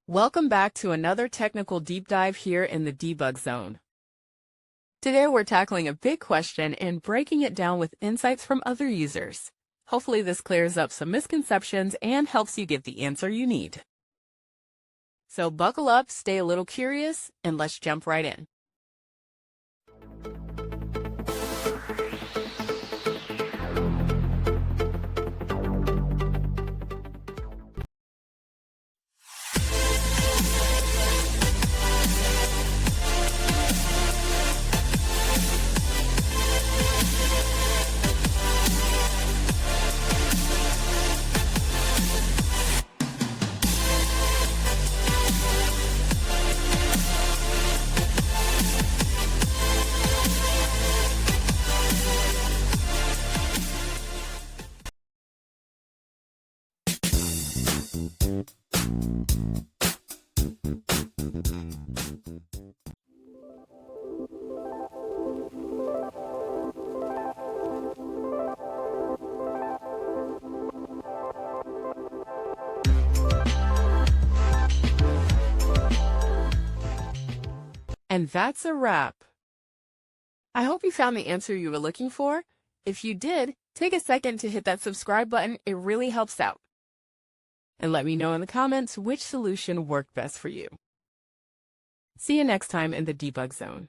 Welcome back to another technical deep dive here in the debug zone. Today we're tackling a big question and breaking it down with insights from other users. Hopefully this clears up some misconceptions and helps you get the answer you need. So buckle up, stay a little curious, and let's jump right in. And that's a wrap. I hope you found the answer you were looking for. If you did, take a second to hit that subscribe button. It really helps out. And let me know in the comments which solution worked best for you. See you next time in the debug zone.